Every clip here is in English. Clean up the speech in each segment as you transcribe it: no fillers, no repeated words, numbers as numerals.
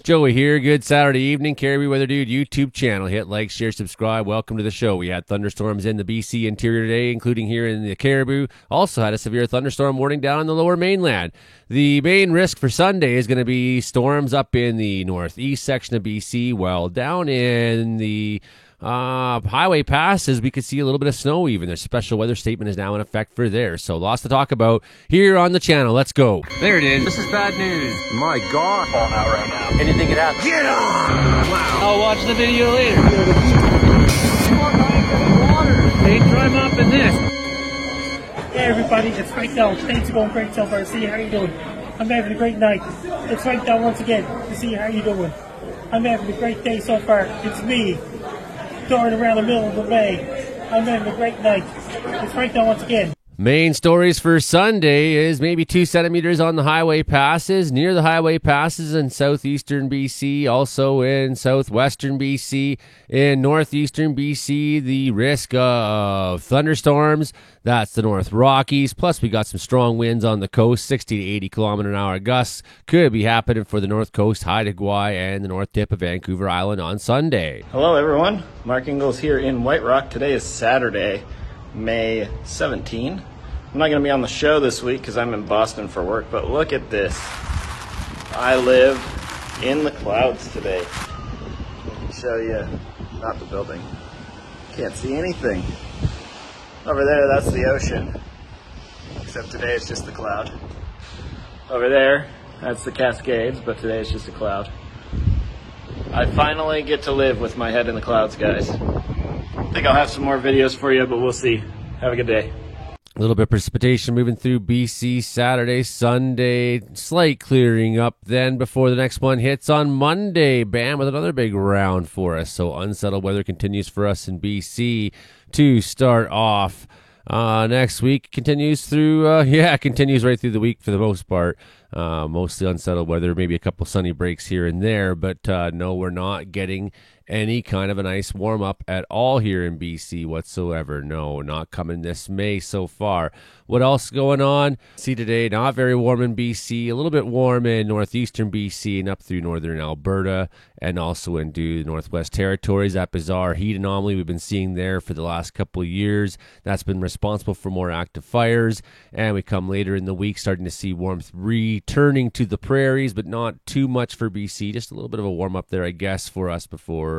Joey here. Good Saturday evening. Caribou Weather Dude YouTube channel. Hit like, share, subscribe. Welcome to the show. We had thunderstorms in the BC interior today, including here in the Caribou. Also had a severe thunderstorm warning down in the lower mainland. The main risk for Sunday is going to be storms up in the northeast section of BC, while down in the highway passes, we could see a little bit of snow even. Their special weather statement is now in effect for there. So lots to talk about here on the channel. Let's go. There it is. This is bad news. My God. Falling out right now. Anything could happen. Get on! Wow. I'll watch the video later. They try mopping this. Hey everybody, it's Frank Dell. Things are going great so far. See, how you doing? I'm having a great night. It's Frank Dell once again. To see how you doing. I'm having a great day so far. It's me, touring around the middle of the bay. I'm having a great night. It's Frank Dell once again. Main stories for Sunday is maybe 2 centimeters on the highway passes, near the highway passes in southeastern BC, also in southwestern BC, in northeastern BC, the risk of thunderstorms. That's the North Rockies. Plus, we got some strong winds on the coast, 60 to 80 kilometer an hour gusts could be happening for the North Coast, Haida Gwaii, and the north tip of Vancouver Island on Sunday. Hello everyone, Mark Ingalls here in White Rock. Today is Saturday, May 17. I'm not going to be on the show this week because I'm in Boston for work, but look at this. I live in the clouds today. I can show you, not the building. Can't see anything. Over there, that's the ocean. Except today it's just the cloud. Over there, that's the Cascades, but today it's just a cloud. I finally get to live with my head in the clouds, guys. I think I'll have some more videos for you, but we'll see. Have a good day. A little bit of precipitation moving through BC Saturday, Sunday, slight clearing up then before the next one hits on Monday. Bam, with another big round for us. So unsettled weather continues for us in BC to start off. Next week continues through, continues right through the week for the most part. Mostly unsettled weather, maybe a couple sunny breaks here and there, but no, we're not getting any kind of a nice warm up at all here in BC whatsoever. No, not coming this May so far. What else going on? See today, not very warm in BC, a little bit warm in northeastern BC and up through northern Alberta and also into the Northwest Territories. That bizarre heat anomaly we've been seeing there for the last couple of years. That's been responsible for more active fires. And we come later in the week starting to see warmth returning to the prairies, but not too much for BC. Just a little bit of a warm up there, I guess, for us before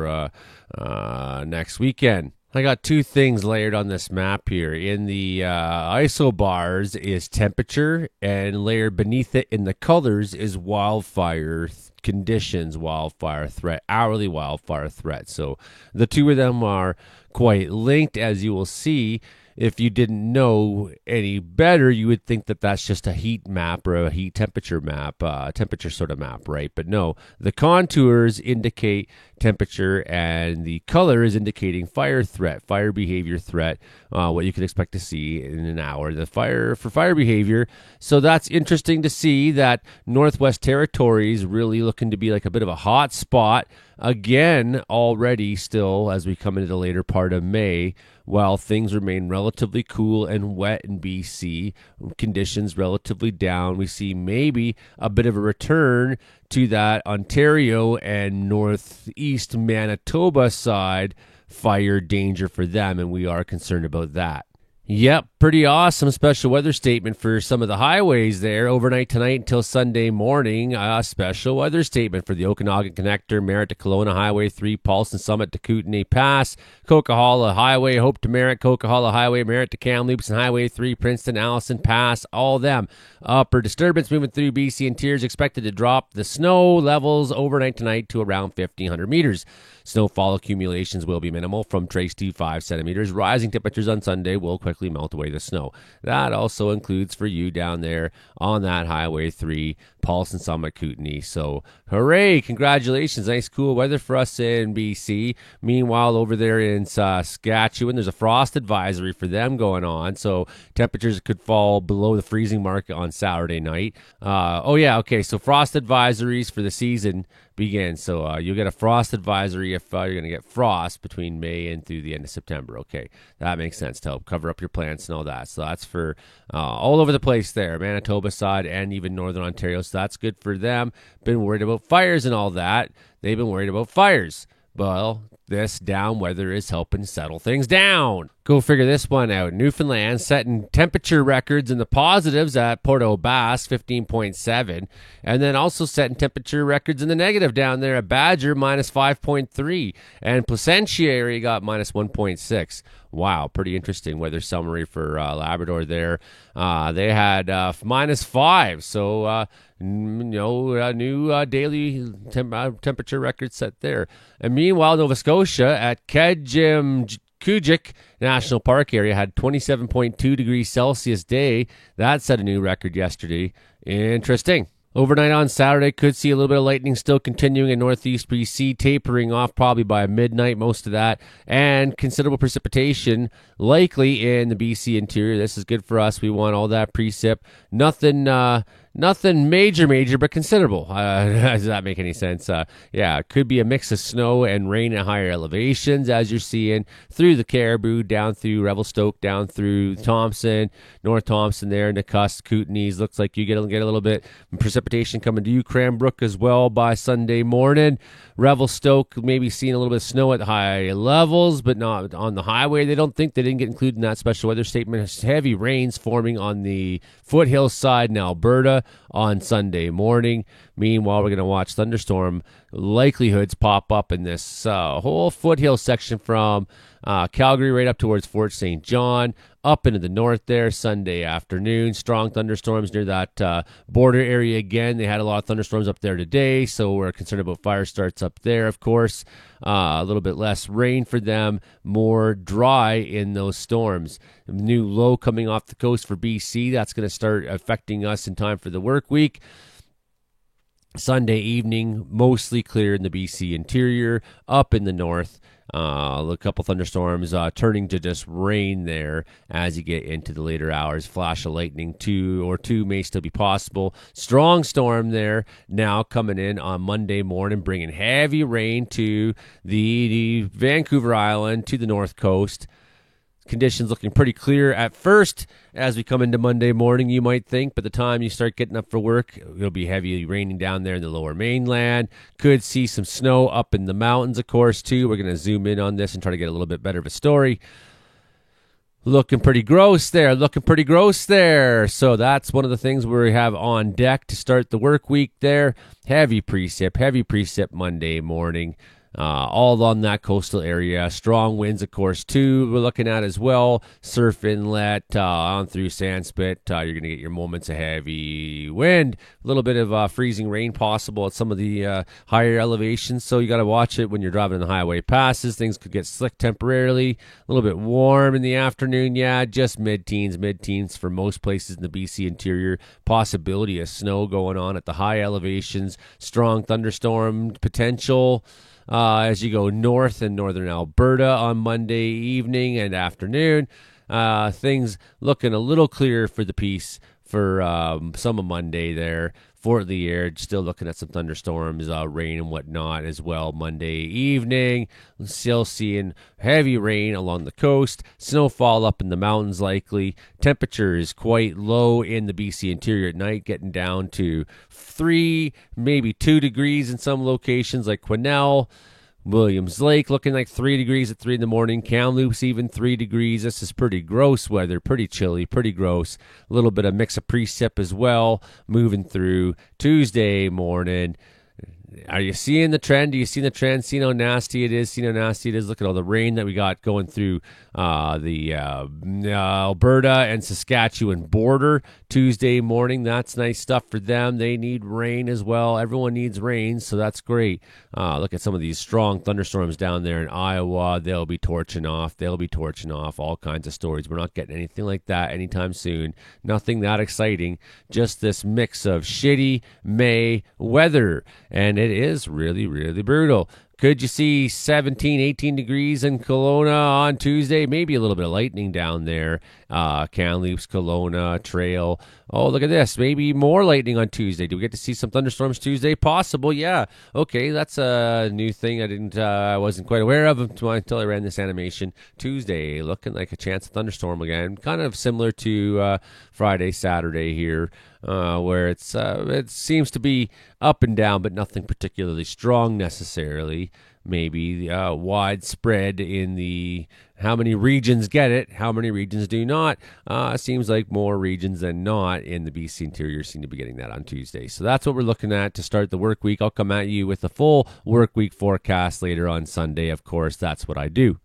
next weekend. I got two things layered on this map here. In the isobars is temperature, and layered beneath it in the colors is wildfire conditions, wildfire threat, hourly wildfire threat. So the two of them are quite linked, as you will see. If you didn't know any better, you would think that that's just a heat map or a heat temperature map, temperature sort of map, right? But no, the contours indicate temperature and the color is indicating fire threat, fire behavior threat, what you could expect to see in an hour. The fire behavior. So that's interesting to see that Northwest Territories really looking to be like a bit of a hot spot again already still as we come into the later part of May. While things remain relatively cool and wet in BC, conditions relatively down, we see maybe a bit of a return to that Ontario and northeast Manitoba side fire danger for them, and we are concerned about that. Yep, pretty awesome special weather statement for some of the highways there. Overnight tonight until Sunday morning, a special weather statement for the Okanagan Connector, Merritt to Kelowna Highway 3, Paulson Summit to Kootenay Pass, Coquihalla Highway, Hope to Merritt, Coquihalla Highway, Merritt to Kamloops, and Highway 3, Princeton, Allison Pass, all of them. Upper disturbance moving through BC interior is expected to drop the snow levels overnight tonight to around 1,500 meters. Snowfall accumulations will be minimal from trace to 5 centimeters. Rising temperatures on Sunday will quickly melt away the snow. That also includes for you down there on that Highway 3, Paulson Summit, Kootenay. So, hooray! Congratulations. Nice, cool weather for us in BC. Meanwhile, over there in Saskatchewan, there's a frost advisory for them going on. So, temperatures could fall below the freezing mark on Saturday night. So frost advisories for the season begin. So you'll get a frost advisory if you're going to get frost between May and through the end of September. Okay, that makes sense to help cover up your plants and all that. So that's for all over the place there, Manitoba side and even Northern Ontario side. so that's good for them. Been worried about fires and all that. They've been worried about fires. Well, this down weather is helping settle things down. Go figure this one out. Newfoundland setting temperature records in the positives at Port aux Basques, 15.7. And then also setting temperature records in the negative down there at Badger, minus 5.3. And Placentia area got minus 1.6. Wow, pretty interesting weather summary for Labrador there. They had minus 5. So, new daily temperature record set there. And meanwhile, Nova Scotia at Kejimkujik National Park area had 27.2 degrees Celsius day. That set a new record yesterday. Interesting. Overnight on Saturday, could see a little bit of lightning still continuing in northeast BC, tapering off probably by midnight, most of that, and considerable precipitation likely in the BC interior. This is good for us. We want all that precip. Nothing major, but considerable. Does that make any sense? Yeah, it could be a mix of snow and rain at higher elevations, as you're seeing through the Caribou, down through Revelstoke, down through Thompson, North Thompson there, Nakusp, Kootenays. Looks like you get a little bit of precipitation coming to you. Cranbrook as well by Sunday morning. Revelstoke maybe seeing a little bit of snow at high levels, but not on the highway. They didn't get included in that special weather statement. Heavy rains forming on the foothill side in Alberta on Sunday morning. Meanwhile, we're going to watch thunderstorm likelihoods pop up in this whole foothill section from Calgary right up towards Fort St. John, up into the north there Sunday afternoon. Strong thunderstorms near that border area again. They had a lot of thunderstorms up there today, so we're concerned about fire starts up there, of course. A little bit less rain for them, more dry in those storms. New low coming off the coast for BC. That's going to start affecting us in time for the work week. Sunday evening, mostly clear in the BC interior, up in the north. A couple thunderstorms turning to just rain there as you get into the later hours. Flash of lightning, two may still be possible. Strong storm there now coming in on Monday morning, bringing heavy rain to the Vancouver Island, to the north coast. Conditions looking pretty clear at first as we come into Monday morning, you might think. By the time you start getting up for work, it'll be heavily raining down there in the lower mainland. Could see some snow up in the mountains, of course, too. We're going to zoom in on this and try to get a little bit better of a story. Looking pretty gross there. So that's one of the things we have on deck to start the work week there. Heavy precip Monday morning. All on that coastal area. Strong winds, of course, too. We're looking at as well. Surf Inlet on through Sandspit. You're going to get your moments of heavy wind. A little bit of freezing rain possible at some of the higher elevations. So you got to watch it when you're driving on the highway passes. Things could get slick temporarily. A little bit warm in the afternoon. Yeah, just mid-teens for most places in the BC interior. Possibility of snow going on at the high elevations. Strong thunderstorm potential. As you go north in northern Alberta on Monday evening and afternoon. Things looking a little clearer for the piece for some of Monday there. Fort Liard still looking at some thunderstorms, rain and whatnot as well Monday evening. Still seeing heavy rain along the coast. Snowfall up in the mountains likely. Temperature is quite low in the BC interior at night, getting down to 3, maybe 2 degrees in some locations like Quesnel. Williams Lake looking like 3 degrees at 3 in the morning. Kamloops even 3 degrees. This is pretty gross weather, pretty chilly, pretty gross. A little bit of mix of precip as well moving through Tuesday morning. Are you seeing the trend? Do you see the trend? See how nasty it is? Look at all the rain that we got going through the Alberta and Saskatchewan border Tuesday morning. That's nice stuff for them. They need rain as well. Everyone needs rain, so that's great. Look at some of these strong thunderstorms down there in Iowa. They'll be torching off. All kinds of stories. We're not getting anything like that anytime soon. Nothing that exciting. Just this mix of shitty May weather. And it is really, really brutal. Could you see 17, 18 degrees in Kelowna on Tuesday? Maybe a little bit of lightning down there. Kamloops, Kelowna, Trail. Oh, look at this. Maybe more lightning on Tuesday. Do we get to see some thunderstorms Tuesday? Possible, yeah. Okay, that's a new thing I wasn't quite aware of until I ran this animation. Tuesday, looking like a chance of thunderstorm again. Kind of similar to Friday, Saturday here, where it seems to be up and down, but nothing particularly strong necessarily. Maybe widespread in the how many regions get it, how many regions do not. Seems like more regions than not in the BC interior seem to be getting that on Tuesday. So that's what we're looking at to start the work week. I'll come at you with the full work week forecast later on Sunday. Of course, that's what I do.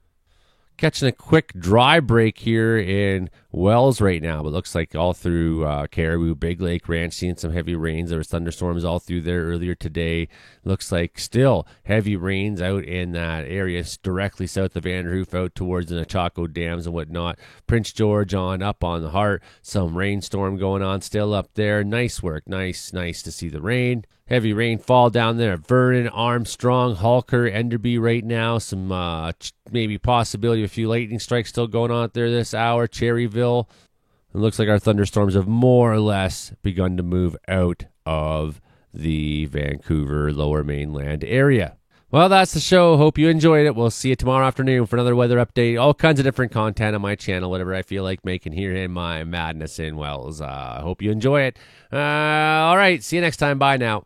Catching a quick dry break here in Wells right now, but looks like all through Caribou, Big Lake Ranch, seeing some heavy rains. There were thunderstorms all through there earlier today. Looks like still heavy rains out in that area directly south of Vanderhoof out towards the Nechako Dams and whatnot. Prince George on up on the Heart. Some rainstorm going on still up there. Nice work. Nice to see the rain. Heavy rainfall down there at Vernon, Armstrong, Halker, Enderby right now. Some maybe possibility of a few lightning strikes still going on out there this hour. Cherryville. It looks like our thunderstorms have more or less begun to move out of the Vancouver Lower Mainland area. Well, that's the show. Hope you enjoyed it. We'll see you tomorrow afternoon for another weather update. All kinds of different content on my channel, whatever I feel like making here in my madness in Wells. I hope you enjoy it. All right. See you next time. Bye now.